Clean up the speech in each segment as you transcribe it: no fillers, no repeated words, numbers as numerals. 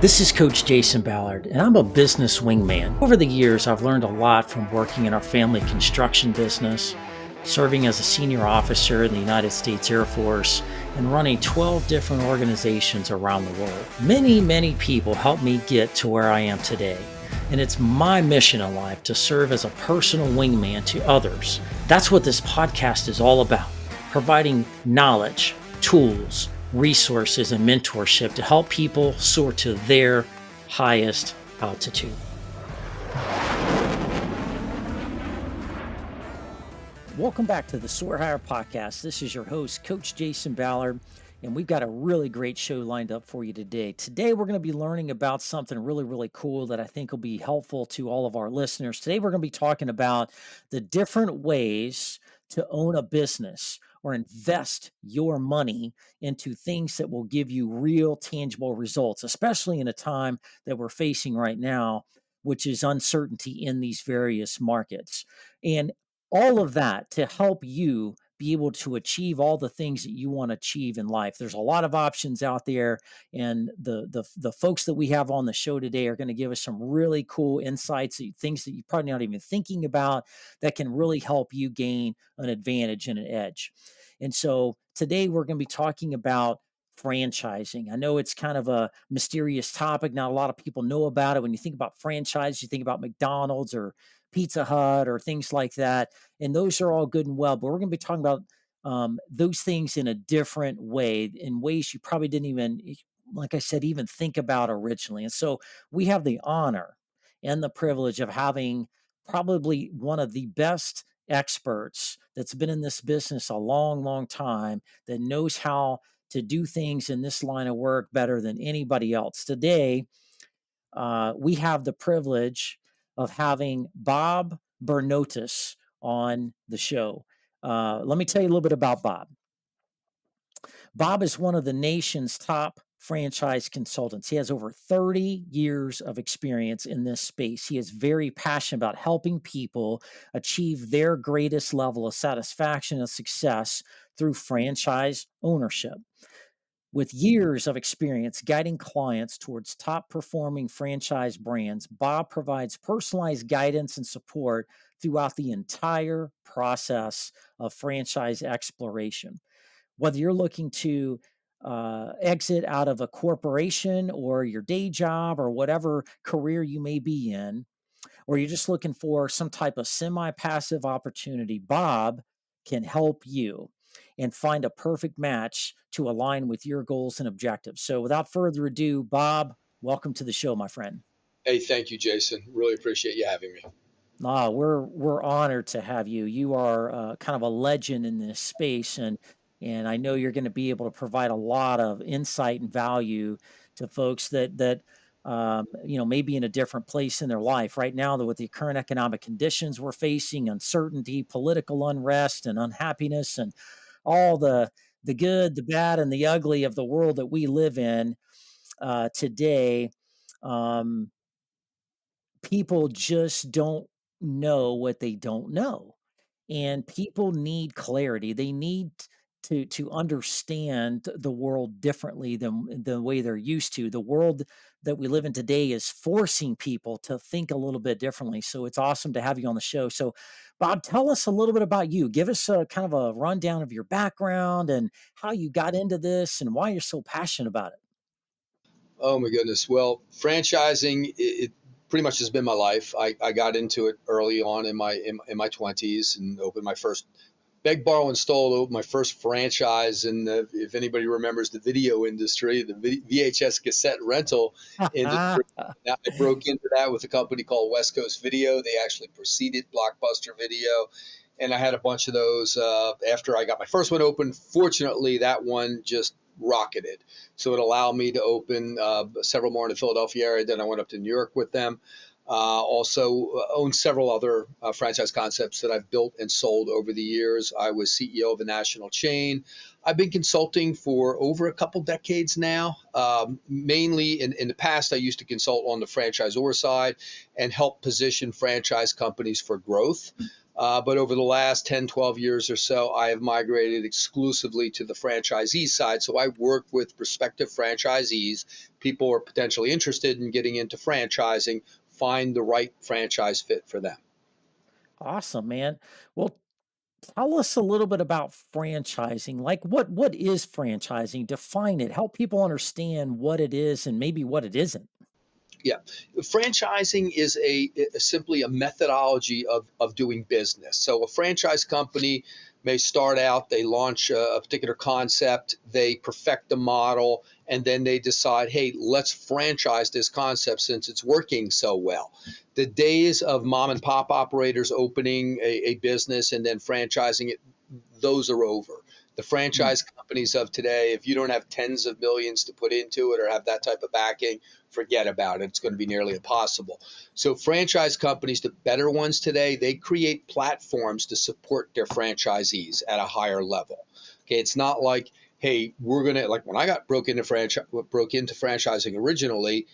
This is Coach Jason Ballard, and I'm a business wingman. Over the years, I've learned a lot from working in our family construction business, serving as a senior officer in the United States Air Force, and running 12 different organizations around the world. Many people helped me get to where I am today, and it's my mission in life to serve as a personal wingman to others. That's what this podcast is all about, providing knowledge, tools, resources, and mentorship to help people soar to their highest altitude. Welcome back to the Soar Higher podcast. This is your host, Coach Jason Ballard, and we've got a really great show lined up for you today. Today, we're going to be learning about something really cool that I think will be helpful to all of our listeners. Today, we're going to be talking about the different ways to own a business or invest your money into things that will give you real tangible results, especially in a time that we're facing right now, which is uncertainty in these various markets. And all of that to help you be able to achieve all the things that you want to achieve in life. There's a lot of options out there, and the folks that we have on the show today are going to give us some really cool insights, things that you're probably not even thinking about that can really help you gain an advantage and an edge. And so today we're going to be talking about franchising. I know it's kind of a mysterious topic. Not a lot of people know about it. When you think about franchise, you think about McDonald's or Pizza Hut or things like that. And those are all good and well, but we're going to be talking about those things in a different way, in ways you probably didn't even, like I said, even think about originally. And so we have the honor and the privilege of having probably one of the best experts that's been in this business a long time, that knows how to do things in this line of work better than anybody else. Today, we have the privilege of having Bob Bernotas on the show. Let me tell you a little bit about Bob. Bob is one of the nation's top franchise consultants. He has over 30 years of experience in this space. He is very passionate about helping people achieve their greatest level of satisfaction and success through franchise ownership. With years of experience guiding clients towards top performing franchise brands, Bob provides personalized guidance and support throughout the entire process of franchise exploration. Whether you're looking to exit out of a corporation or your day job or whatever career you may be in, or you're just looking for some type of semi-passive opportunity, Bob can help you and find a perfect match to align with your goals and objectives. So without further ado, Bob, welcome to the show, my friend. Hey, thank you, Jason. Really appreciate you having me. We're honored to have you. You are kind of a legend in this space, and I know you're going to be able to provide a lot of insight and value to folks that may be in a different place in their life right now. With the current economic conditions we're facing, uncertainty, political unrest, and unhappiness, and all the good, the bad, and the ugly of the world that we live in today. Um, People just don't know what they don't know, and people need clarity. They need to understand the world differently than the way they're used to. The world that we live in today is forcing people to think a little bit differently. So it's awesome to have you on the show. So Bob, tell us a little bit about you. Give us a kind of a rundown of your background and how you got into this and why you're so passionate about it. Oh my goodness. Well, franchising it pretty much has been my life. I got into it early on in my 20s and opened my first beg, borrow, and stole. Opened my first franchise, and if anybody remembers the video industry, the VHS cassette rental industry. Now, I broke into that with a company called West Coast Video. They actually preceded Blockbuster Video, and I had a bunch of those after I got my first one open. Fortunately, that one just rocketed. So it allowed me to open several more in the Philadelphia area. Then I went up to New York with them. Also own several other franchise concepts that I've built and sold over the years. I was CEO of a national chain. I've been consulting for over a couple decades now. Mainly in the past, I used to consult on the franchisor side and help position franchise companies for growth. But over the last 10, 12 years or so, I have migrated exclusively to the franchisee side. So I work with prospective franchisees. People are potentially interested in getting into franchising, find the right franchise fit for them. Awesome, man. Well, tell us a little bit about franchising. Like what is franchising? Define it. Help people understand what it is and maybe what it isn't. Yeah, franchising is simply a methodology of doing business. So a franchise company may start out, they launch a particular concept, they perfect the model, and then they decide, hey, let's franchise this concept since it's working so well. The days of mom and pop operators opening a business and then franchising it, those are over. The Mm, franchise companies of today, if you don't have tens of millions to put into it or have that type of backing, forget about it. It's going to be nearly impossible. So, franchise companies, the better ones today, they create platforms to support their franchisees at a higher level. Okay, it's not like, hey, we're gonna like when I got broke into franchising originally.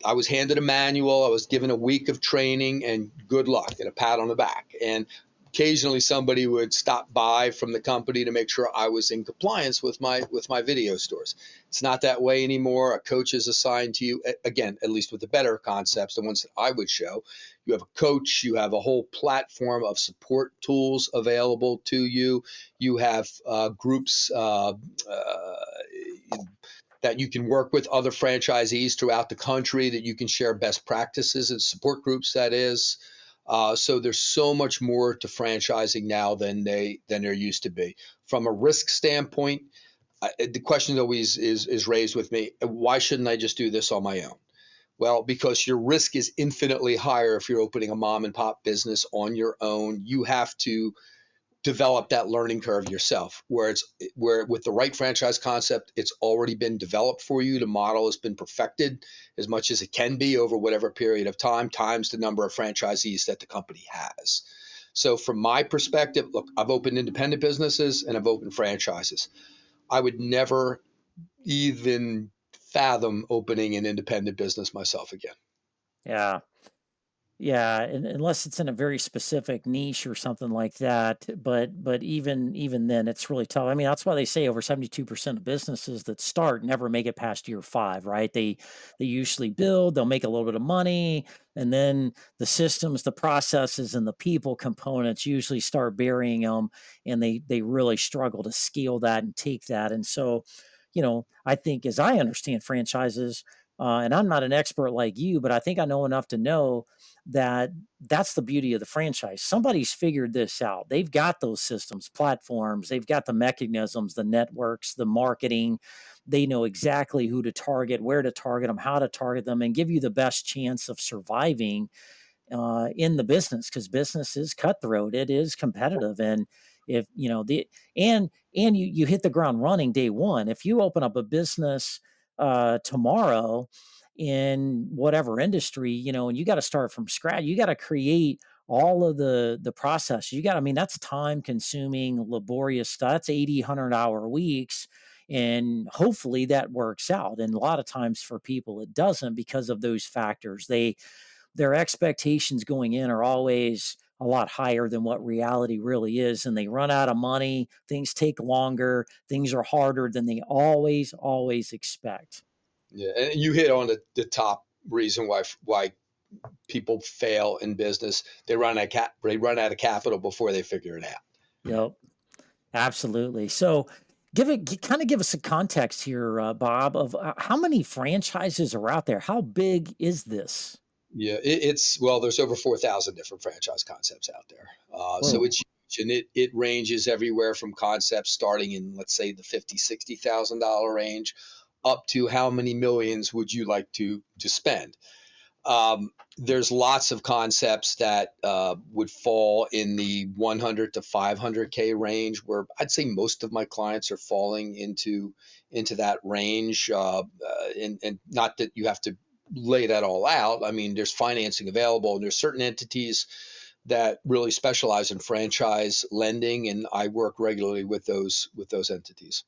I was handed a manual. I was given a week of training, and good luck and a pat on the back. And occasionally, somebody would stop by from the company to make sure I was in compliance with my video stores. It's not that way anymore. A coach is assigned to you. Again, at least with the better concepts, the ones that I would show. You have a coach. You have a whole platform of support tools available to you. You have groups. That you can work with other franchisees throughout the country, that you can share best practices and support groups. That is, so there's so much more to franchising now than there used to be. From a risk standpoint, the question always is raised with me: why shouldn't I just do this on my own? Well, because your risk is infinitely higher if you're opening a mom and pop business on your own. You have to develop that learning curve yourself, where with the right franchise concept, it's already been developed for you. The model has been perfected as much as it can be over whatever period of time, times the number of franchisees that the company has. So from my perspective, look, I've opened independent businesses and I've opened franchises. I would never even fathom opening an independent business myself again. yeah. Yeah, unless it's in a very specific niche or something like that, but even then, it's really tough. I mean, that's why they say over 72% of businesses that start never make it past year 5, right? They usually build, they'll make a little bit of money, and then the systems, the processes, and the people components usually start burying them, and they really struggle to scale that and take that. And so, I think as I understand franchises, and I'm not an expert like you, but I think I know enough to know that that's the beauty of the franchise. Somebody's figured this out. They've got those systems, platforms, they've got the mechanisms, the networks, the marketing. They know exactly who to target, where to target them, how to target them, and give you the best chance of surviving in the business, because business is cutthroat, it is competitive. And if the and you hit the ground running day one. If you open up a business tomorrow in whatever industry, and you got to start from scratch, you got to create all of the process. You got, I mean, that's time consuming, laborious stuff. That's 80 100 hour weeks, and hopefully that works out. And a lot of times for people it doesn't, because of those factors. Their expectations going in are always a lot higher than what reality really is, and they run out of money, things take longer, things are harder than they always expect. Yeah, and you hit on the top reason why people fail in business. They run out of capital before they figure it out. Yep, absolutely. So kind of give us a context here, Bob, of how many franchises are out there. How big is this? Yeah, it's well, there's over 4,000 different franchise concepts out there. So Whoa. it's huge, and it ranges everywhere from concepts starting in, let's say, the 50, $60,000 range, up to how many millions would you like to spend. There's lots of concepts that would fall in the 100 to 500K range, where I'd say most of my clients are falling into that range. And not that you have to lay that all out. I mean, there's financing available, and there's certain entities that really specialize in franchise lending, and I work regularly with those entities.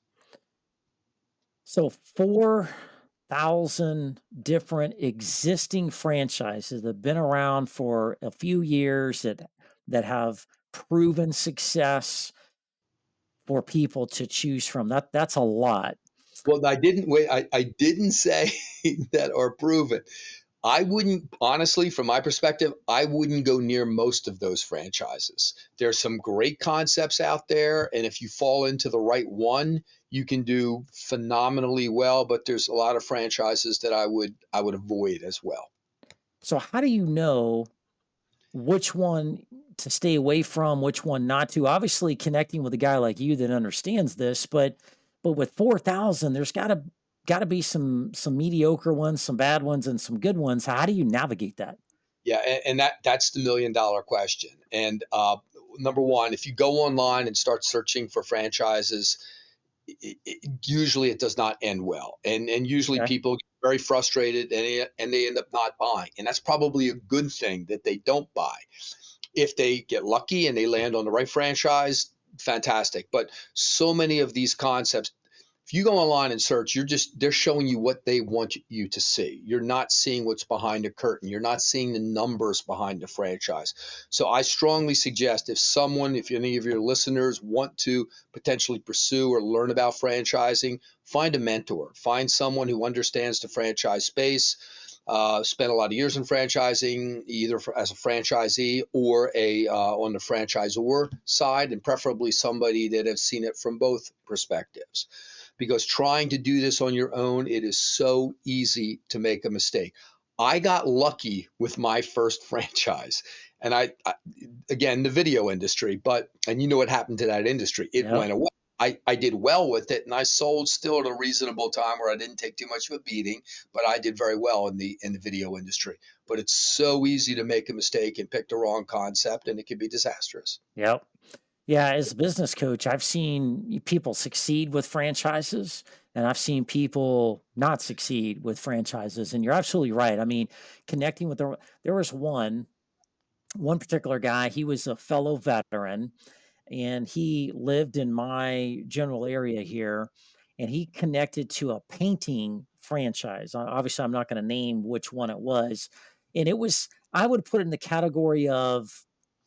So 4,000 different existing franchises that have been around for a few years, that that have proven success for people to choose from. That's a lot. Well, I didn't wait. I didn't say that are proven. I wouldn't honestly, from my perspective, I wouldn't go near most of those franchises. There's some great concepts out there, and if you fall into the right one, you can do phenomenally well. But there's a lot of franchises that I would avoid as well. So how do you know which one to stay away from, which one not to? Obviously, connecting with a guy like you that understands this, but with 4,000, there's gotta be some mediocre ones, some bad ones, and some good ones. How do you navigate that? Yeah, and that's the $1 million question. And number one, if you go online and start searching for franchises, usually it does not end well, and usually Okay. people get very frustrated and they end up not buying, and that's probably a good thing that they don't buy. If they get lucky and they land on the right franchise, fantastic. But so many of these concepts, if you go online and search, they're showing you what they want you to see. You're not seeing what's behind the curtain. You're not seeing the numbers behind the franchise. So I strongly suggest if any of your listeners want to potentially pursue or learn about franchising, find a mentor, find someone who understands the franchise space, spent a lot of years in franchising, either as a franchisee or a on the franchisor side, and preferably somebody that has seen it from both perspectives. Because trying to do this on your own, it is so easy to make a mistake. I got lucky with my first franchise, and again, the video industry, and you know what happened to that industry? It Yep. went away. I did well with it, and I sold still at a reasonable time where I didn't take too much of a beating, but I did very well in the video industry. But it's so easy to make a mistake and pick the wrong concept, and it can be disastrous. Yep. Yeah, as a business coach, I've seen people succeed with franchises and I've seen people not succeed with franchises. And you're absolutely right. I mean, connecting with there was one particular guy, he was a fellow veteran and he lived in my general area here and he connected to a painting franchise. Obviously, I'm not going to name which one it was. And it was, I would put it in the category of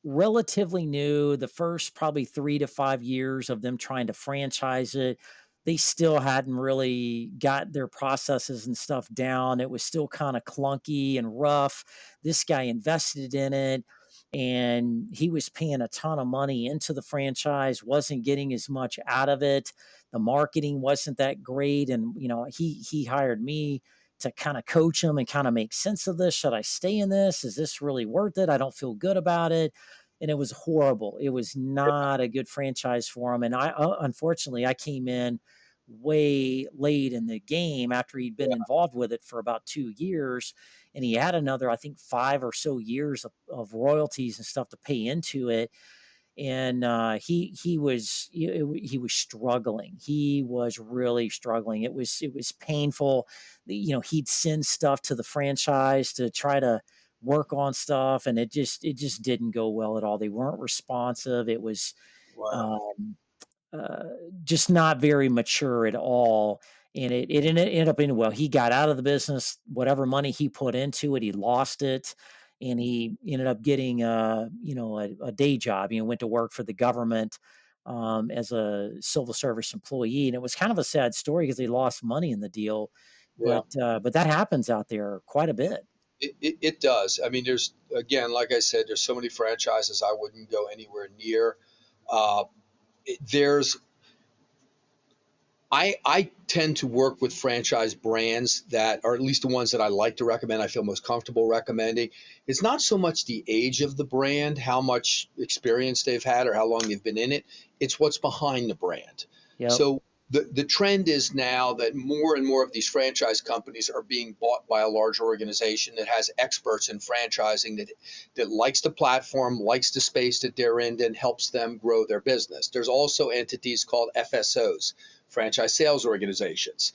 relatively new, the first probably 3 to 5 years of them trying to franchise it. They still hadn't really got their processes and stuff down. It was still kind of clunky and rough. This guy invested in it and he was paying a ton of money into the franchise, wasn't getting as much out of it. The marketing wasn't that great. And, he hired me to kind of coach him and kind of make sense of this. Should I stay in this? Is this really worth it? I don't feel good about it. And it was horrible. It was not a good franchise for him. And unfortunately, I came in way late in the game after he'd been involved with it for about 2 years and he had another, I think, 5 or so years of royalties and stuff to pay into it. And he was struggling. He was really struggling. It was painful. He'd send stuff to the franchise to try to work on stuff, and it just didn't go well at all. They weren't responsive. It was Wow. um, uh, just not very mature at all. And it ended up being well, he got out of the business, whatever money he put into it, he lost it. And he ended up getting a day job, went to work for the government as a civil service employee. And it was kind of a sad story because they lost money in the deal. Yeah. But that happens out there quite a bit. It does. I mean, there's again, like I said, there's so many franchises I wouldn't go anywhere near. Uh, there's I tend to work with franchise brands that are at least the ones that I like to recommend. I feel most comfortable recommending. It's not so much the age of the brand, how much experience they've had, or how long they've been in it. It's what's behind the brand. Yep. So the trend is now that more and more of these franchise companies are being bought by a larger organization that has experts in franchising that likes the platform, likes the space that they're in, and helps them grow their business. There's also entities called FSOs, franchise sales organizations.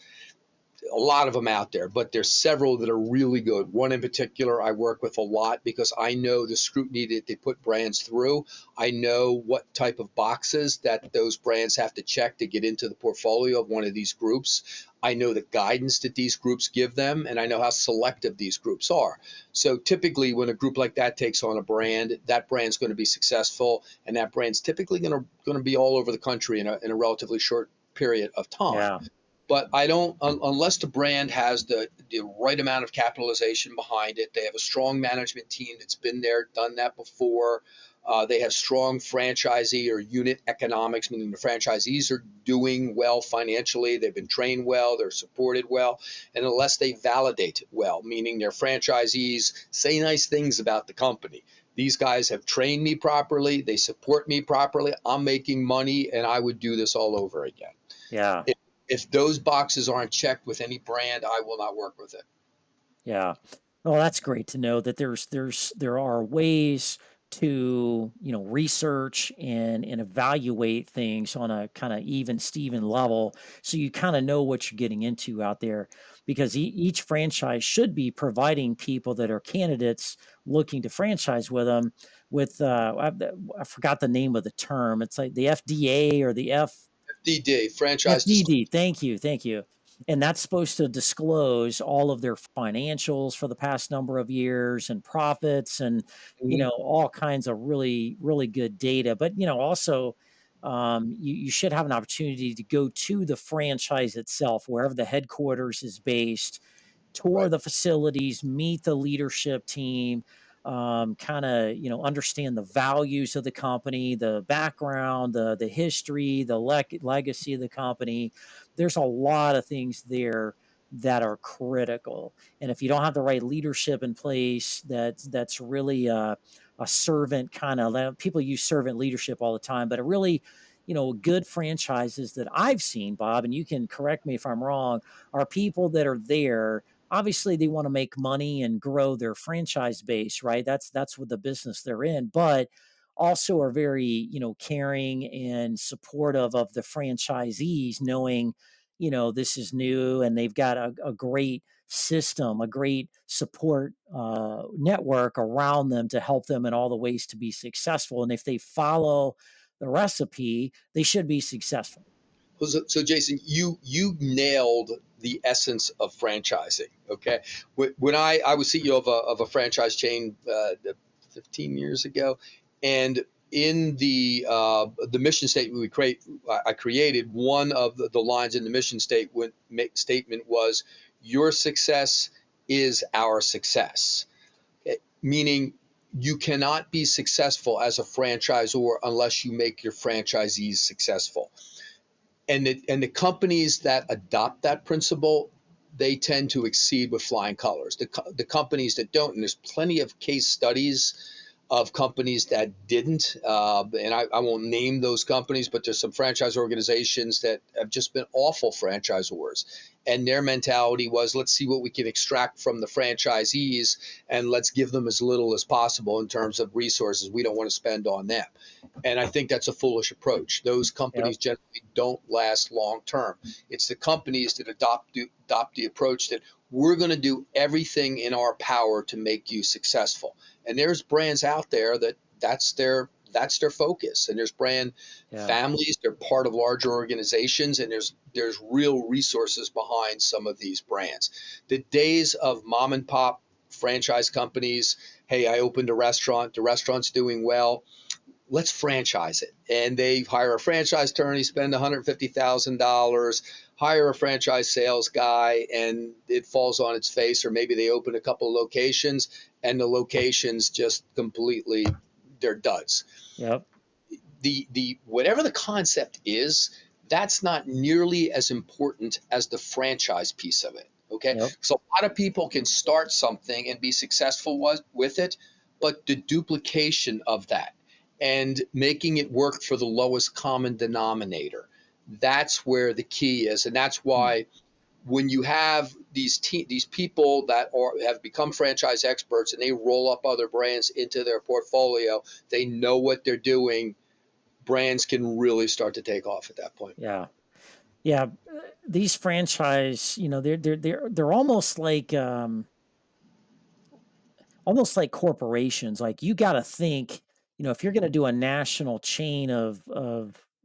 a lot of them out there, but there's several that are really good. One in particular I work with a lot because I know the scrutiny that they put brands through. I know what type of boxes that those brands have to check to get into the portfolio of one of these groups. I know the guidance that these groups give them, and I know how selective these groups are. So typically, when a group like that takes on a brand, that brand's going to be successful, and that brand's typically going to be all over the country in a relatively short period of time. Yeah. But I don't unless the brand has the right amount of capitalization behind it. They have a strong management team that's been there, done that before. They have strong franchisee or unit economics, meaning the franchisees are doing well financially. They've been trained well, they're supported well, and unless they validate it well, meaning their franchisees say nice things about the company. These guys have trained me properly. They support me properly. I'm making money, and I would do this all over again. Yeah. If those boxes aren't checked with any brand, I will not work with it. Yeah. Well, that's great to know that there are ways to, research and evaluate things on a kind of even Steven level, so you kind of know what you're getting into out there, because each franchise should be providing people that are candidates looking to franchise with them with I forgot the name of the term. It's like the FDA or the FDD, franchise disclosure. FDD, thank you, thank you. And that's supposed to disclose all of their financials for the past number of years and profits and, Mhm. all kinds of really, really good data. But, also, you should have an opportunity to go to the franchise itself, wherever the headquarters is based, tour Right. the facilities, meet the leadership team, kind of understand the values of the company, the background, the history, the legacy of the company. There's a lot of things there that are critical, and if you don't have the right leadership in place, that's really a servant kind of, people use servant leadership all the time, but it really, good franchises that I've seen, Bob, and you can correct me if I'm wrong, are people that are there. Obviously, they want to make money and grow their franchise base, right? That's what the business they're in, but also are very, caring and supportive of the franchisees, knowing, this is new and they've got a great system, a great support network around them to help them in all the ways to be successful. And if they follow the recipe, they should be successful. So Jason, you nailed the essence of franchising. Okay, when I was CEO of a franchise chain 15 years ago, and in the mission statement I created, one of the lines in the mission statement was, "Your success is our success." Meaning you cannot be successful as a franchisor unless you make your franchisees successful. And the companies that adopt that principle, they tend to exceed with flying colors. The companies that don't, and there's plenty of case studies of companies that didn't, and I won't name those companies, but there's some franchise organizations that have just been awful franchisors, and their mentality was, let's see what we can extract from the franchisees, and let's give them as little as possible in terms of resources we don't want to spend on them. And I think that's a foolish approach. Those Yep. companies generally don't last long term. It's the companies that adopt the approach that we're going to do everything in our power to make you successful. And there's brands out there that's their focus. And there's brand Yeah. families, they're part of larger organizations, and there's real resources behind some of these brands. The days of mom and pop franchise companies, hey, I opened a restaurant, the restaurant's doing well, let's franchise it. And they hire a franchise attorney, spend $150,000, hire a franchise sales guy, and it falls on its face. Or maybe they open a couple of locations, and the locations just completely, they're duds. Yep. The whatever the concept is, that's not nearly as important as the franchise piece of it. Okay, Yep. so a lot of people can start something and be successful with it, but the duplication of that and making it work for the lowest common denominator, that's where the key is. And that's Mm. why when you have these people that have become franchise experts and they roll up other brands into their portfolio, they know what they're doing, brands can really start to take off at that point. Yeah. Yeah. these franchise, they're almost like corporations. Like you got to think, if you're going to do a national chain of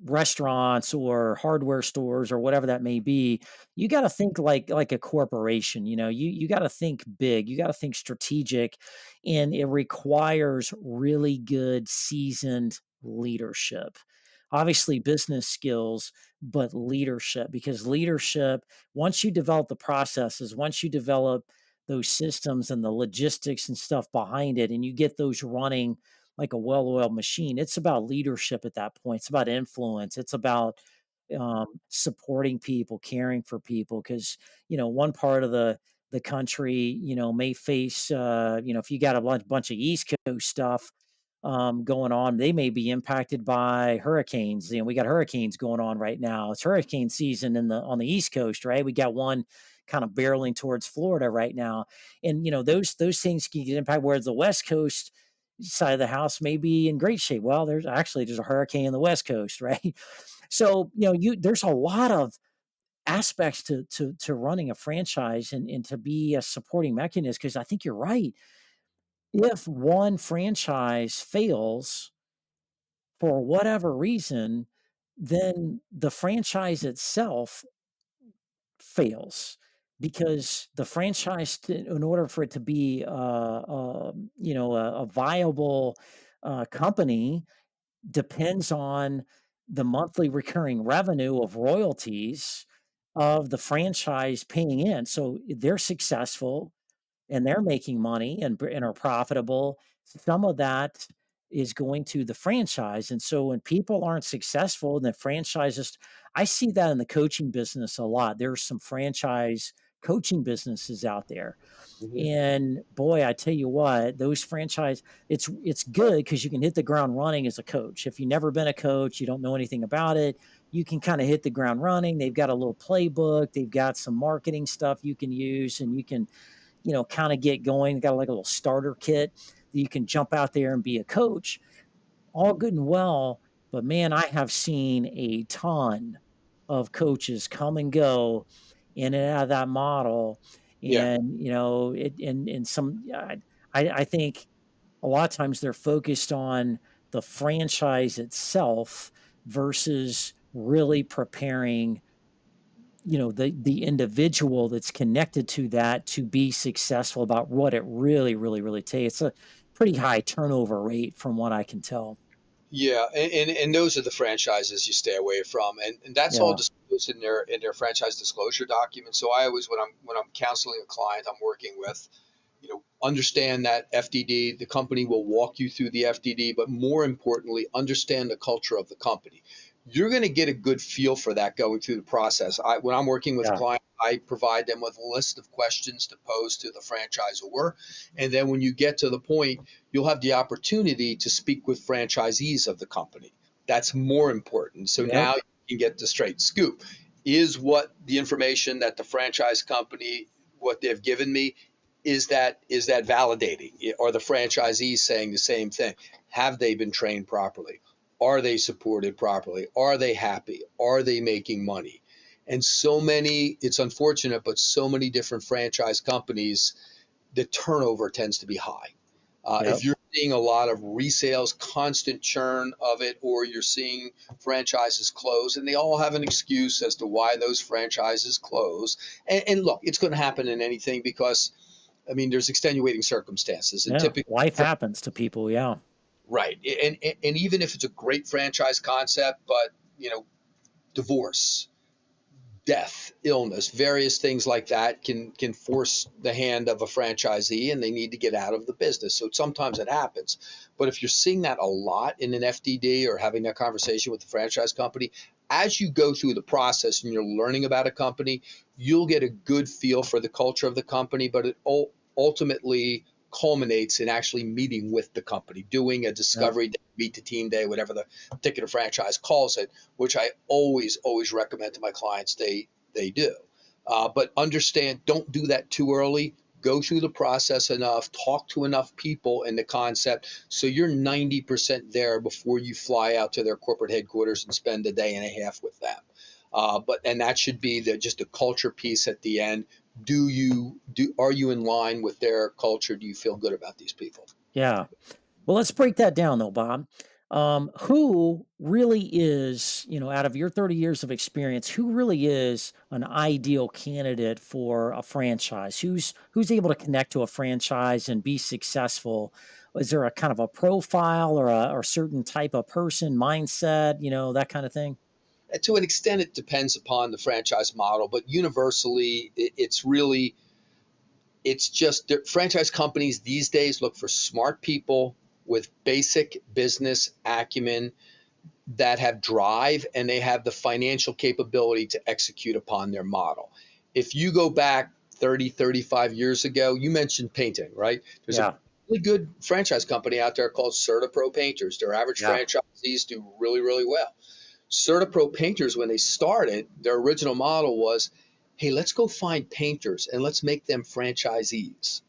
restaurants or hardware stores or whatever that may be, you got to think like a corporation. You got to think big. You got to think strategic, and it requires really good seasoned leadership. Obviously, business skills, but leadership, because leadership, once you develop the processes, once you develop those systems and the logistics and stuff behind it, and you get those running like a well-oiled machine, it's about leadership at that point. It's about influence. It's about supporting people, caring for people, because one part of the country may face if you got a bunch of East Coast stuff going on, they may be impacted by hurricanes. We got hurricanes going on right now. It's hurricane season on the East Coast, right? We got one kind of barreling towards Florida right now, and those things can get impacted. Whereas the West Coast side of the house may be in great shape. Well, there's a hurricane in the West Coast, right? So there's a lot of aspects to running a franchise and to be a supporting mechanism. Because I think you're right. If one franchise fails for whatever reason, then the franchise itself fails, because the franchise, in order for it to be a viable company, depends on the monthly recurring revenue of royalties of the franchise paying in. So they're successful and they're making money and are profitable. Some of that is going to the franchise. And so when people aren't successful, and the franchises, I see that in the coaching business a lot. There's some franchise coaching businesses out there. Mhm. And boy, I tell you what, those franchise, it's good because you can hit the ground running as a coach. If you've never been a coach, you don't know anything about it, you can kind of hit the ground running. They've got a little playbook, they've got some marketing stuff you can use, and you can kind of get going. Got like a little starter kit that you can jump out there and be a coach. All good and well, but man, I have seen a ton of coaches come and go in and out of that model, Yeah. and it and some. I think a lot of times they're focused on the franchise itself versus really preparing the individual that's connected to that to be successful about what it really takes. It's a pretty high turnover rate from what I can tell. Yeah, and those are the franchises you stay away from, and that's all Yeah, disclosed in their franchise disclosure document. So I always, when I'm counseling a client I'm working with, understand that FDD, the company will walk you through the FDD, but more importantly, understand the culture of the company. You're going to get a good feel for that going through the process. When I'm working with a yeah, client, I provide them with a list of questions to pose to the franchisor. And then when you get to the point, you'll have the opportunity to speak with franchisees of the company. That's more important. So yep, now you can get the straight scoop. Is what the information that the franchise company, what they've given me, is that validating? Are the franchisees saying the same thing? Have they been trained properly? Are they supported properly? Are they happy? Are they making money? And so many, it's unfortunate, but so many different franchise companies, the turnover tends to be high. yep, If you're seeing a lot of resales, constant churn of it, or you're seeing franchises close, and they all have an excuse as to why those franchises close. And look, it's going to happen in anything because, I mean, there's extenuating circumstances, and yeah. typically, Life happens to people. Yeah, right. And even if it's a great franchise concept, but divorce, death, illness, various things like that can force the hand of a franchisee, and they need to get out of the business. So sometimes it happens. But if you're seeing that a lot in an FDD or having that conversation with the franchise company, as you go through the process and you're learning about a company, you'll get a good feel for the culture of the company, but it ultimately culminates in actually meeting with the company, doing a yep, discovery day, meet the team day, whatever the particular franchise calls it, which I always recommend to my clients they do. But understand, don't do that too early. Go through the process enough, talk to enough people in the concept so you're 90% there before you fly out to their corporate headquarters and spend a day and a half with them. And that should be just a culture piece at the end. Are you in line with their culture? Do you feel good about these people? Yeah. Well, let's break that down though, Bob. Who really is, out of your 30 years of experience, who really is an ideal candidate for a franchise? Who's able to connect to a franchise and be successful? Is there a kind of a profile or a or certain type of person, mindset, that kind of thing? And to an extent, it depends upon the franchise model, but universally, it's just franchise companies these days look for smart people with basic business acumen that have drive and they have the financial capability to execute upon their model. If you go back 30, 35 years ago, you mentioned painting, right? There's a Yeah. really good franchise company out there called CertaPro Painters. Their average Yeah. franchisees do really, really well. CertaPro Painters, when they started, their original model was, hey, let's go find painters and let's make them franchisees.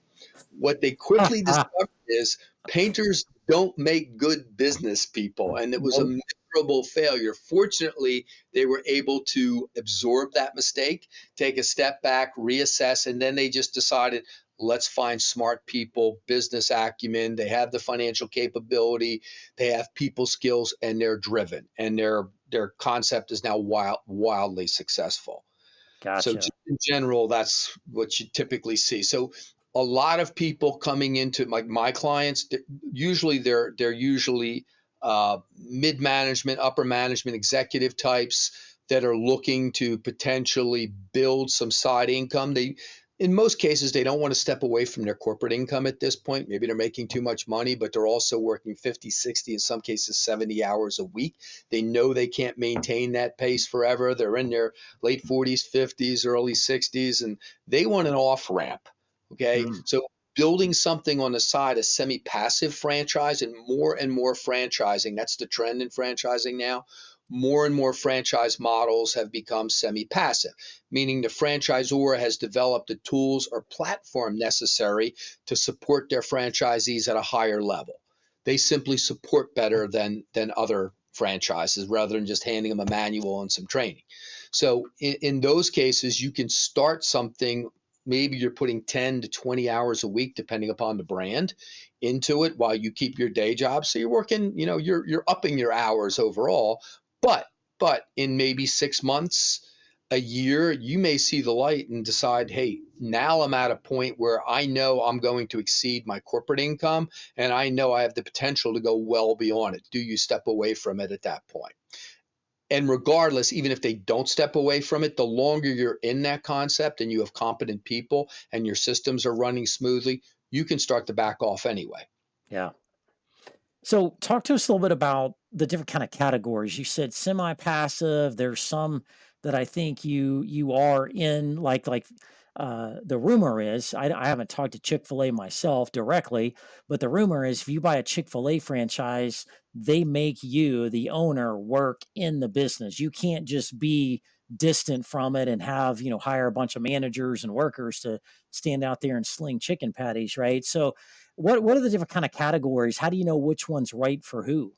What they quickly discovered is painters don't make good business people, and it was a Nope. miserable failure. Fortunately, they were able to absorb that mistake, take a step back, reassess, and then they just decided, let's find smart people, business acumen. They have the financial capability, they have people skills, and they're driven, and their concept is now wildly successful. So Gotcha. just in general, that's what you typically see. So a lot of people coming into my clients, they're usually mid management, upper management, executive types that are looking to potentially build some side income. In most cases, they don't want to step away from their corporate income at this point. Maybe they're making too much money, but they're also working 50, 60, in some cases 70 hours a week. They know they can't maintain that pace forever. They're in their late 40s, 50s, early 60s, and they want an off ramp. Okay. Mm, So building something on the side, a semi passive franchise, and more franchising. That's the trend in franchising now. More and more franchise models have become semi passive, meaning the franchisor has developed the tools or platform necessary to support their franchisees at a higher level. They simply support better than other franchises rather than just handing them a manual and some training. So in those cases, you can start something. Maybe you're putting 10 to 20 hours a week, depending upon the brand, into it while you keep your day job. So you're working, you're upping your hours overall. But in maybe 6 months, a year, you may see the light and decide, hey, now I'm at a point where I know I'm going to exceed my corporate income and I know I have the potential to go well beyond it. Do you step away from it at that point? And regardless, even if they don't step away from it, the longer you're in that concept and you have competent people and your systems are running smoothly, you can start to back off anyway. yeah. So talk to us a little bit about the different kind of categories. You said semi-passive. There's some that I think you are in, the rumor is, I haven't talked to Chick-fil-A myself directly, but the rumor is if you buy a Chick-fil-A franchise, they make you, the owner, work in the business. You can't just be distant from it and have, hire a bunch of managers and workers to stand out there and sling chicken patties, right? So what are the different kind of categories? How do you know which one's right for who?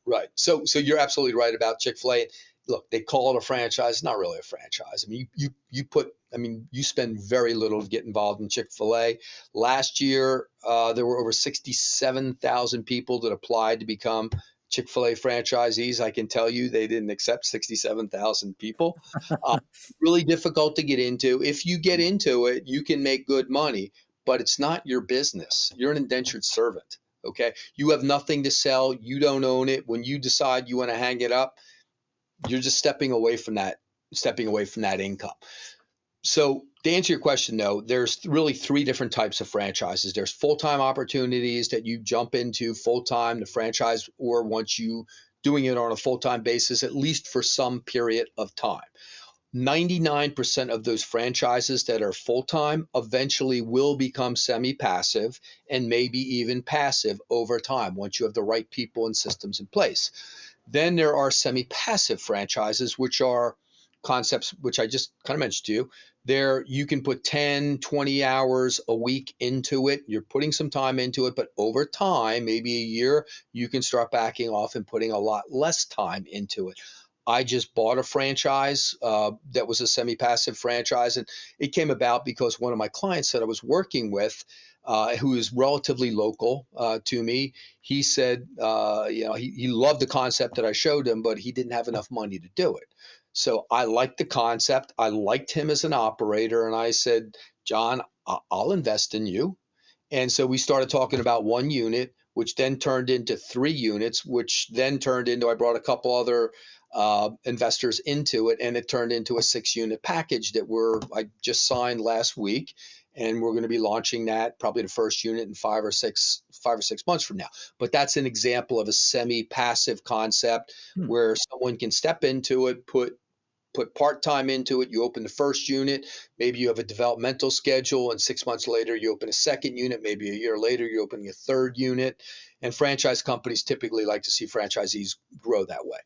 Right. So you're absolutely right about Chick-fil-A. Look, they call it a franchise. It's not really a franchise. I mean, you spend very little to get involved in Chick-fil-A. Last year, there were over 67,000 people that applied to become Chick-fil-A franchisees. I can tell you they didn't accept 67,000 people. Uh, really difficult to get into. If you get into it, you can make good money, but it's not your business. You're an indentured servant. Okay. You have nothing to sell. You don't own it. When you decide you want to hang it up, you're just stepping away from that income. So to answer your question, though, there's really three different types of franchises. There's full-time opportunities that you jump into full-time, the franchise, or once you doing it on a full-time basis, at least for some period of time. 99% of those franchises that are full time eventually will become semi passive and maybe even passive over time once you have the right people and systems in place. Then there are semi passive franchises, which are concepts which I just kind of mentioned to you. There, you can put 10, 20 hours a week into it. You're putting some time into it, but over time, maybe a year, you can start backing off and putting a lot less time into it. I just bought a franchise that was a semi-passive franchise, and it came about because one of my clients that I was working with, who is relatively local to me, he said, he loved the concept that I showed him, but he didn't have enough money to do it. So I liked the concept. I liked him as an operator, and I said, John, I'll invest in you. And so we started talking about one unit, which then turned into 3 units, which then turned into, I brought a couple other investors into it, and it turned into a 6 unit package that I just signed last week. And we're going to be launching that probably the first unit in 5 or 6 months from now. But that's an example of a semi-passive concept Hmm. where someone can step into it, put part time into it. You open the first unit, maybe you have a developmental schedule, and 6 months later, you open a second unit. Maybe a year later, you're opening a third unit. And franchise companies typically like to see franchisees grow that way.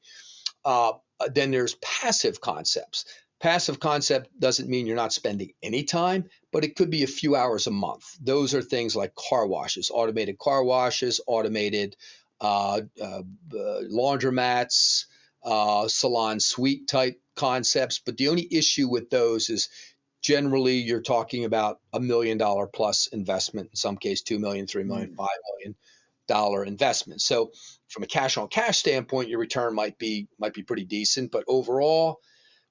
Uh, then there's passive concepts. Passive concept doesn't mean you're not spending any time, but it could be a few hours a month. Those are things like car washes, automated laundromats, salon suite type concepts. But the only issue with those is generally you're talking about $1 million plus investment, in some case 2 million, 3 million, Mm. $5 million investment. So from a cash on cash standpoint, your return might be pretty decent, but overall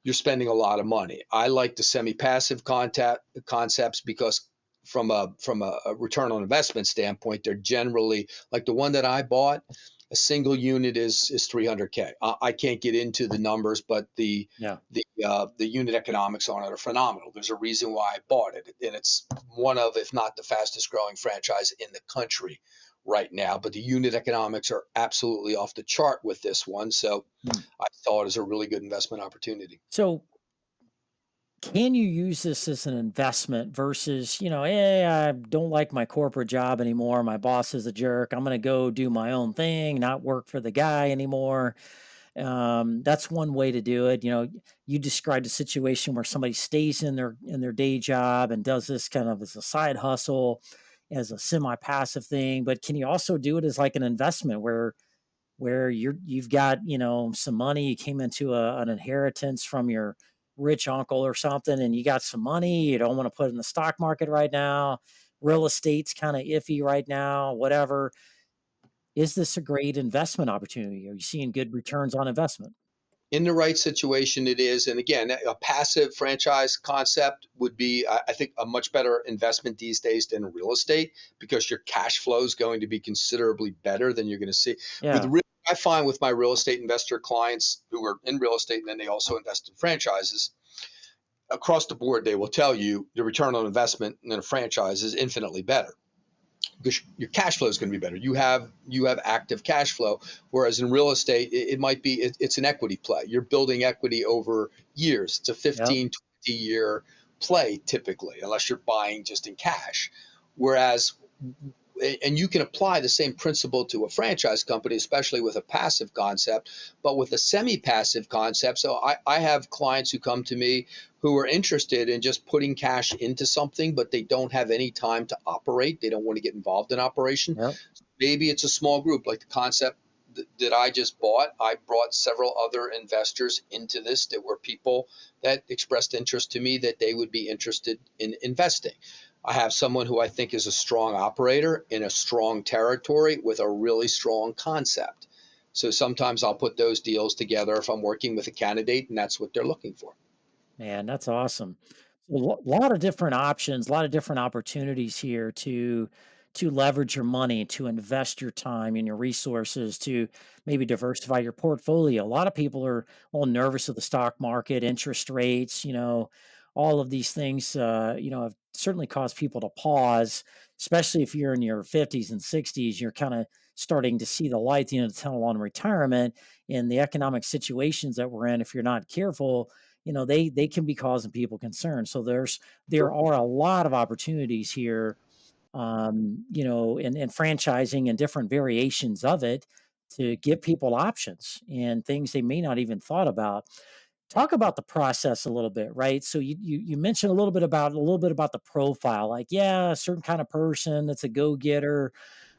you're spending a lot of money. I like the semi-passive concepts because from a return on investment standpoint, they're generally like the one that I bought. A single unit is 300K. I can't get into the numbers, but Yeah. the unit economics on it are phenomenal. There's a reason why I bought it, and it's one of, if not the fastest growing franchise in the country right now. But the unit economics are absolutely off the chart with this one, so Mm. I saw it as a really good investment opportunity. So, can you use this as an investment versus, hey, I don't like my corporate job anymore. My boss is a jerk. I'm going to go do my own thing, not work for the guy anymore. That's one way to do it. You described a situation where somebody stays in their day job and does this kind of as a side hustle, as a semi-passive thing. But can you also do it as like an investment where you've got some money, you came into an inheritance from your rich uncle or something, and you got some money you don't want to put in the stock market right now, real estate's kind of iffy right now, whatever. Is this a great investment opportunity? Are you seeing good returns on investment? In the right situation, it is. And again, a passive franchise concept would be, I think, a much better investment these days than real estate because your cash flow is going to be considerably better than you're going to see. With Yeah. real, I find with my real estate investor clients who are in real estate and then they also invest in franchises, across the board, they will tell you the return on investment in a franchise is infinitely better because your cash flow is going to be better. You have active cash flow, whereas in real estate, it might be it's an equity play. You're building equity over years. It's a Yep. 15-20 year play typically, unless you're buying just in cash. Whereas and you can apply the same principle to a franchise company, especially with a passive concept, but with a semi-passive concept. So I have clients who come to me who are interested in just putting cash into something, but they don't have any time to operate. They don't want to get involved in operation. Yep. Maybe it's a small group like the concept that I just bought. I brought several other investors into this that were people that expressed interest to me that they would be interested in investing. I have someone who I think is a strong operator in a strong territory with a really strong concept. So sometimes I'll put those deals together if I'm working with a candidate and that's what they're looking for. Man, that's awesome. A lot of different options, a lot of different opportunities here to leverage your money, to invest your time and your resources, to maybe diversify your portfolio. A lot of people are all nervous of the stock market, interest rates, all of these things, have certainly caused people to pause, especially if you're in your 50s and 60s. You're kind of starting to see the light at the end of the tunnel on retirement and the economic situations that we're in. If you're not careful, they can be causing people concern. So there Sure. are a lot of opportunities here, and franchising and different variations of it to give people options and things they may not even thought about. Talk about the process a little bit, right? So you mentioned a little bit about the profile, like, yeah, a certain kind of person that's a go getter.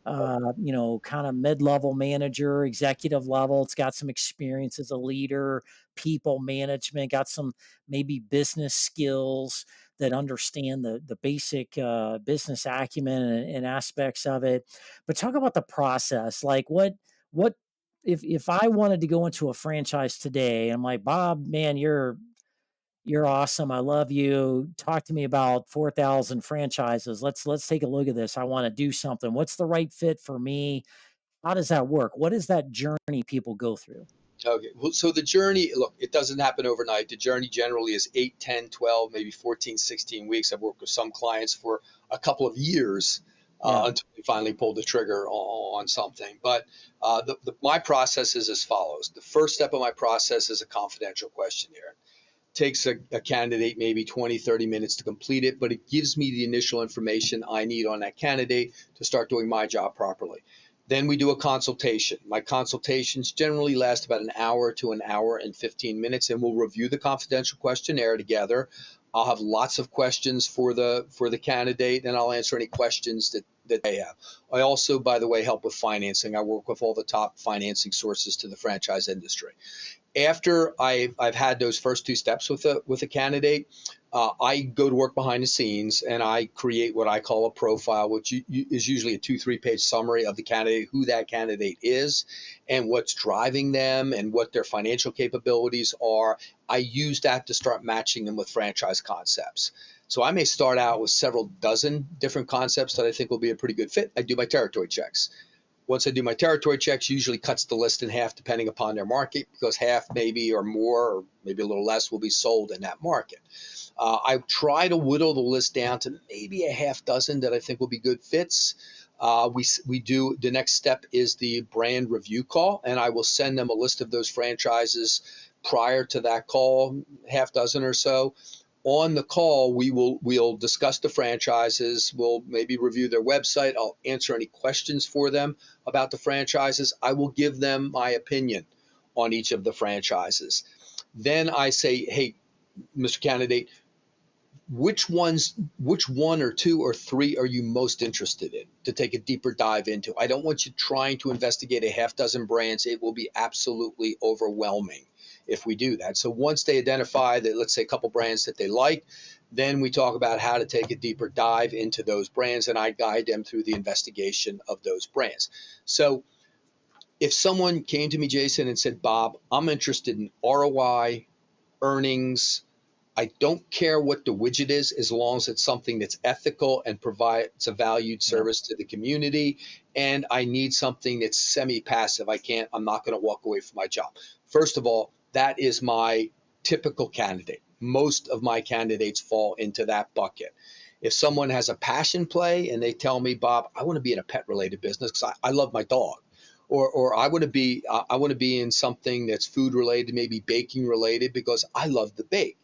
kind of mid-level manager, executive level. It's got some experience as a leader, people management, got some maybe business skills that understand the basic business acumen and aspects of it. But talk about the process. Like what if I wanted to go into a franchise today, I'm like, Bob, man, you're awesome. I love you. Talk to me about 4,000 franchises. Let's take a look at this. I want to do something. What's the right fit for me? How does that work? What is that journey people go through? Okay. Well, so the journey, look, it doesn't happen overnight. The journey generally is 8, 10, 12, maybe 14, 16 weeks. I've worked with some clients for a couple of years Yeah. until we finally pulled the trigger on something. But my process is as follows. The first step of my process is a confidential questionnaire. Takes a candidate maybe 20, 30 minutes to complete it, but it gives me the initial information I need on that candidate to start doing my job properly. Then we do a consultation. My consultations generally last about an hour to an hour and 15 minutes, and we'll review the confidential questionnaire together. I'll have lots of questions for the candidate, and I'll answer any questions that they have. I also, by the way, help with financing. I work with all the top financing sources to the franchise industry. After I've had those first two steps with a candidate, I go to work behind the scenes and I create what I call a profile, which is usually a 2-3 page summary of the candidate, who that candidate is, and what's driving them, and what their financial capabilities are. I use that to start matching them with franchise concepts. So I may start out with several dozen different concepts that I think will be a pretty good fit. I do my territory checks. Once I do my territory checks, usually cuts the list in half depending upon their market, because half maybe or more or maybe a little less will be sold in that market. I try to whittle the list down to maybe a half dozen that I think will be good fits. We do the next step is the brand review call, and I will send them a list of those franchises prior to that call, half dozen or so. On the call, we'll discuss the franchises. We'll maybe review their website. I'll answer any questions for them about the franchises. I will give them my opinion on each of the franchises. Then I say, hey, Mr. Candidate, which one or two or three are you most interested in to take a deeper dive into? I don't want you trying to investigate a half dozen brands. It will be absolutely overwhelming if we do that. So once they identify that, let's say a couple brands that they like, then we talk about how to take a deeper dive into those brands, and I guide them through the investigation of those brands. So if someone came to me, Jason, and said, Bob, I'm interested in ROI, earnings, I don't care what the widget is as long as it's something that's ethical and provides a valued Yeah. service to the community. And I need something that's semi-passive. I'm not going to walk away from my job. First of all, that is my typical candidate. Most of my candidates fall into that bucket. If someone has a passion play and they tell me, Bob, I want to be in a pet related business because I love my dog. Or I want to be in something that's food related, maybe baking related because I love to bake.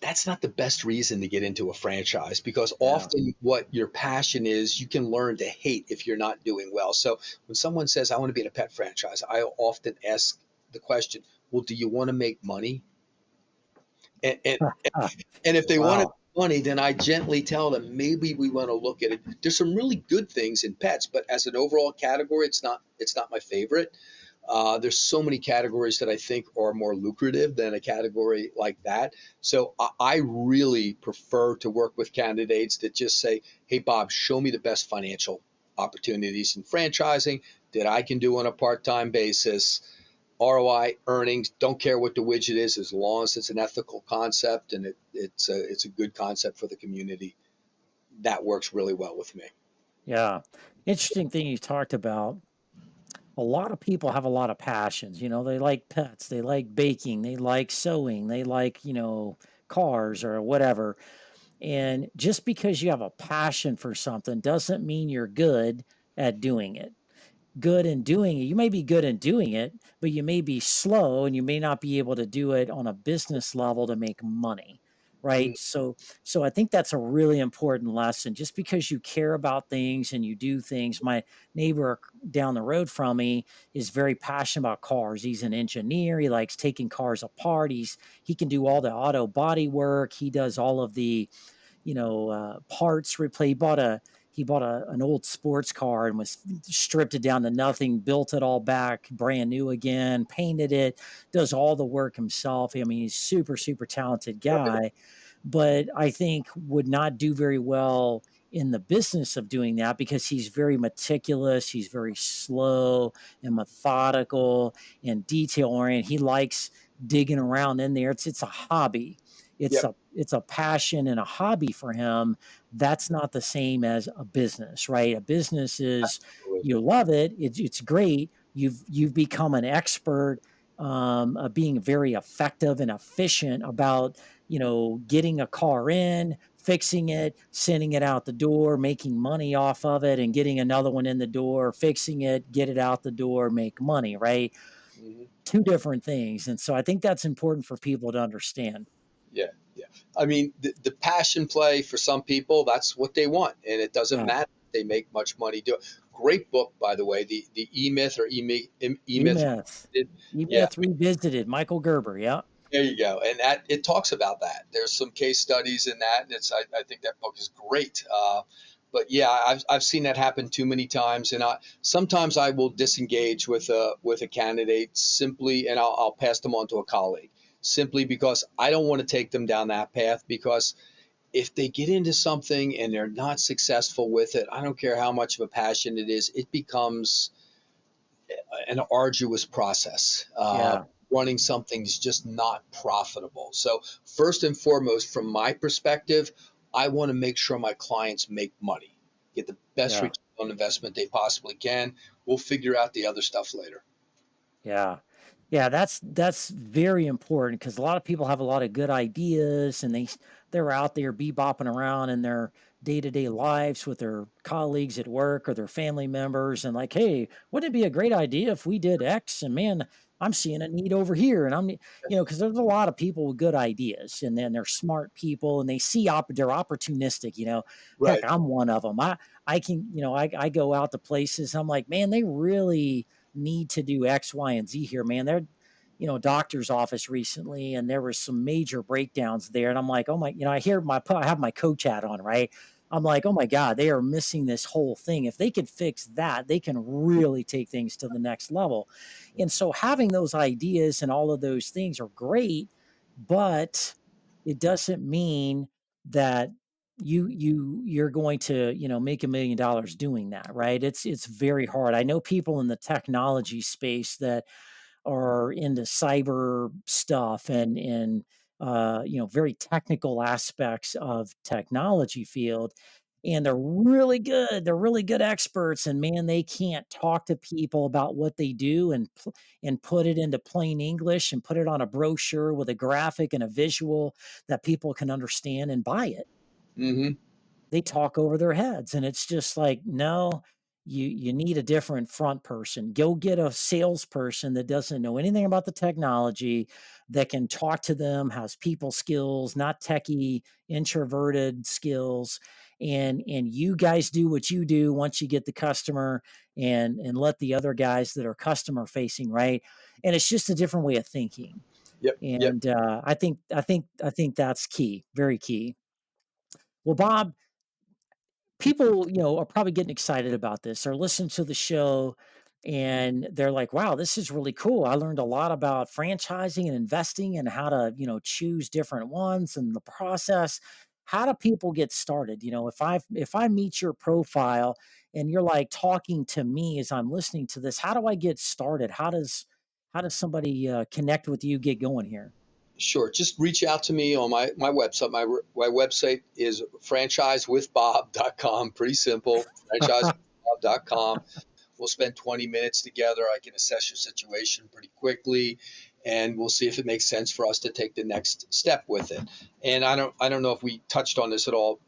That's not the best reason to get into a franchise, because Yeah. often what your passion is, you can learn to hate if you're not doing well. So when someone says, I want to be in a pet franchise, I often ask the question, well, do you want to make money? And, and, Ah, and if they want to wow. make money, then I gently tell them, maybe we want to look at it. There's some really good things in pets, but as an overall category, it's not my favorite. There's so many categories that I think are more lucrative than a category like that. So I really prefer to work with candidates that just say, hey, Bob, show me the best financial opportunities in franchising that I can do on a part-time basis. ROI, earnings, don't care what the widget is as long as it's an ethical concept and it's a good concept for the community. That works really well with me. Yeah. Interesting thing you talked about. A lot of people have a lot of passions. They like pets, they like baking, they like sewing, they like, cars or whatever. And just because you have a passion for something doesn't mean you're good at doing it. Good in doing it. You may be good in doing it, but you may be slow and you may not be able to do it on a business level to make money. Right. Mm, So I think that's a really important lesson. Just because you care about things and you do things, my neighbor down the road from me is very passionate about cars. He's an engineer. He likes taking cars apart. He can do all the auto body work. He does all of the parts replay. he bought an old sports car and was stripped it down to nothing, built it all back brand new again, painted it, does all the work himself. I mean, he's super, super talented Right. guy, but I think would not do very well in the business of doing that because he's very meticulous, he's very slow and methodical and detail oriented. He likes digging around in there. It's a hobby. Yep. It's a passion and a hobby for him. That's not the same as a business, right? A business is Absolutely. you love it. It's great. You've become an expert, being very effective and efficient about getting a car in, fixing it, sending it out the door, making money off of it, and getting another one in the door, fixing it, get it out the door, make money, right? Hmm. Two different things. And so I think that's important for people to understand. Yeah. Yeah. I mean, the passion play for some people, that's what they want. And it doesn't Yeah. matter if they make much money do it. Great book, by the way, the E Myth or E Myth. E-Myth. Yeah. E-Myth Revisited, Michael Gerber. Yeah. There you go, and that it talks about that. There's some case studies in that, and I think that book is great. But yeah, I've seen that happen too many times, and sometimes I will disengage with a candidate simply, and I'll pass them on to a colleague simply because I don't want to take them down that path because if they get into something and they're not successful with it, I don't care how much of a passion it is, it becomes an arduous process. Yeah. Running something is just not profitable. So, first and foremost, from my perspective, I want to make sure my clients make money, get the best Yeah. return on investment they possibly can. We'll figure out the other stuff later. Yeah. Yeah, that's very important because a lot of people have a lot of good ideas and they're out there bebopping around in their day-to-day lives with their colleagues at work or their family members and like, hey, wouldn't it be a great idea if we did X? And man, I'm seeing a need over here. And because there's a lot of people with good ideas and then they're smart people and they see they're opportunistic, heck, Right. I'm one of them. I can, I go out to places. I'm like, man, they really need to do X, Y, and Z here, man. They're, doctor's office recently, and there was some major breakdowns there. And I'm like, oh my, I have my coach hat on, right? I'm like, oh my God, they are missing this whole thing. If they could fix that, they can really take things to the next level. And so having those ideas and all of those things are great, but it doesn't mean that you're going to make $1 million doing that, right? It's very hard. I know people in the technology space that are into cyber stuff and very technical aspects of technology field, and they're really good experts, and man, they can't talk to people about what they do and put it into plain English and put it on a brochure with a graphic and a visual that people can understand and buy it. Hmm. They talk over their heads, and it's just like, no, you need a different front person. Go get a salesperson that doesn't know anything about the technology, that can talk to them, has people skills, not techie introverted skills, and you guys do what you do once you get the customer, and let the other guys that are customer facing, right? And it's just a different way of thinking. Yep. Yep. And I think that's key, very key. Well, Bob, people, are probably getting excited about this or listen to the show and they're like, wow, this is really cool. I learned a lot about franchising and investing and how to, choose different ones and the process. How do people get started? If I meet your profile and you're like talking to me as I'm listening to this, how do I get started? How does somebody connect with you, get going here? Sure. Just reach out to me on my website. My website is franchisewithbob.com. Pretty simple. Franchisewithbob.com. We'll spend 20 minutes together. I can assess your situation pretty quickly, and we'll see if it makes sense for us to take the next step with it. And I don't know if we touched on this at all.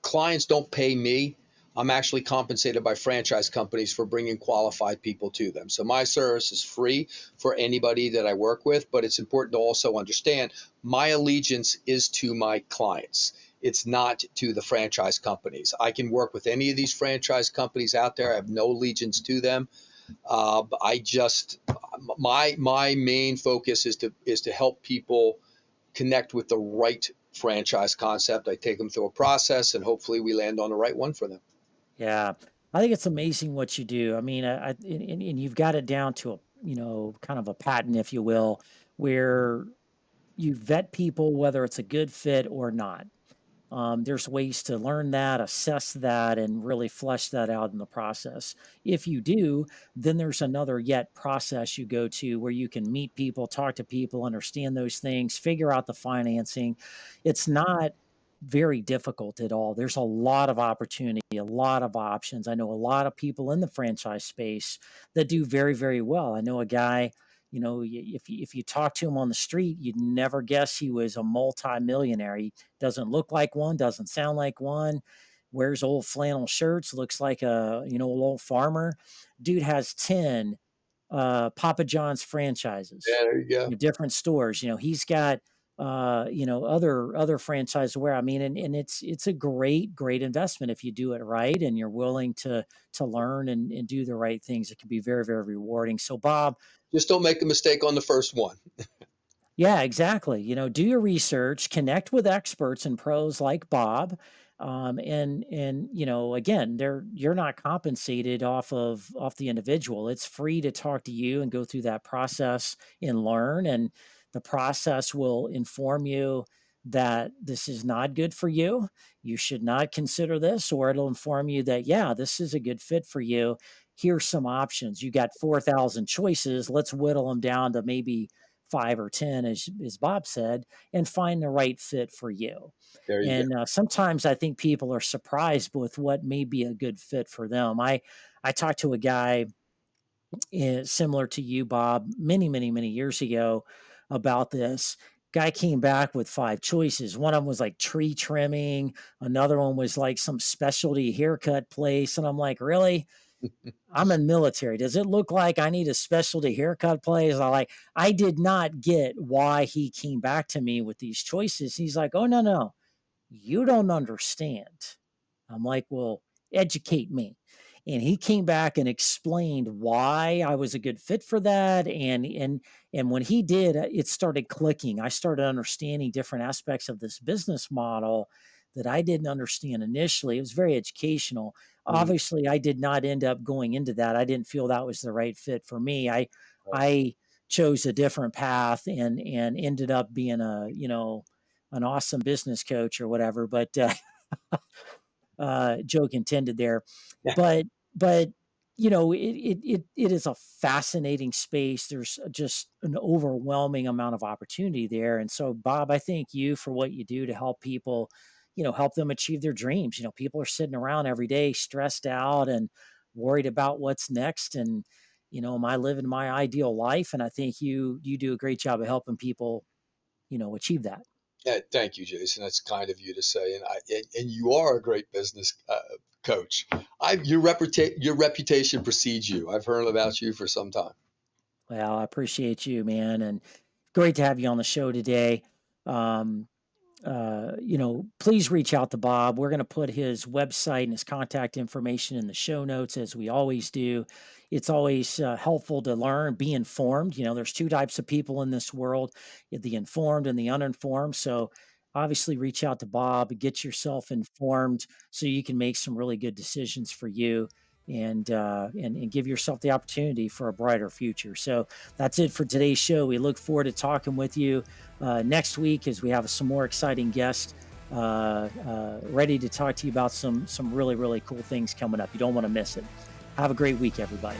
Clients don't pay me. I'm actually compensated by franchise companies for bringing qualified people to them. So my service is free for anybody that I work with, but it's important to also understand my allegiance is to my clients. It's not to the franchise companies. I can work with any of these franchise companies out there. I have no allegiance to them. I just my main focus is to help people connect with the right franchise concept. I take them through a process, and hopefully we land on the right one for them. Yeah. I think it's amazing what you do. I mean, and you've got it down to a, kind of a pattern, if you will, where you vet people, whether it's a good fit or not. There's ways to learn that, assess that, and really flesh that out in the process. If you do, then there's another yet process you go to where you can meet people, talk to people, understand those things, figure out the financing. It's not very difficult at all. There's a lot of opportunity, a lot of options. I know a lot of people in the franchise space that do very, very well. I know a guy, if you talk to him on the street, you'd never guess he was a multi-millionaire. He doesn't look like one, doesn't sound like one, wears old flannel shirts, looks like a, old farmer. Dude has 10 Papa John's Yeah, franchises, there you go. different stores. He's got other franchises where, I mean, and it's a great investment if you do it right and you're willing to learn and do the right things. It can be very, very rewarding. So Bob, Just don't make a mistake on the first one. yeah, exactly. Do your research, connect with experts and pros like Bob. And again, you're not compensated off the individual. It's free to talk to you and go through that process and learn. And the process will inform you that this is not good for you. You should not consider this, or it'll inform you that, yeah, this is a good fit for you. Here's some options. You got 4,000 choices. Let's whittle them down to maybe 5 or 10, as Bob said, and find the right fit for you. There you go. And sometimes I think people are surprised with what may be a good fit for them. I talked to a guy similar to you, Bob, many years ago about this. Guy came back with 5 choices. One of them was like tree trimming. Another one was like some specialty haircut place. And I'm like, really? I'm in military. Does it look like I need a specialty haircut place? I did not get why he came back to me with these choices. He's like, oh, no, you don't understand. I'm like, well, educate me. And he came back and explained why I was a good fit for that. And when he did, it started clicking. I started understanding different aspects of this business model that I didn't understand initially. It was very educational. Mm, Obviously, I did not end up going into that. I didn't feel that was the right fit for me. I right. I chose a different path and ended up being an awesome business coach or whatever. But joke intended there. Yeah, But it is a fascinating space. There's just an overwhelming amount of opportunity there. And so, Bob, I thank you for what you do to help people, help them achieve their dreams. People are sitting around every day stressed out and worried about what's next. And am I living my ideal life? And I think you do a great job of helping people, achieve that. yeah. Thank you, Jason. That's kind of you to say, and you are a great business coach. Your reputation precedes you. I've heard about you for some time. Well, I appreciate you, man, and great to have you on the show today. Um, Please reach out to Bob. We're going to put his website and his contact information in the show notes, as we always do. It's always helpful to learn, be informed. There's two types of people in this world, the informed and the uninformed. So obviously reach out to Bob, get yourself informed so you can make some really good decisions for you and give yourself the opportunity for a brighter future. So that's it for today's show. We look forward to talking with you next week as we have some more exciting guests ready to talk to you about some really cool things coming up. You don't want to miss it. Have a great week, everybody.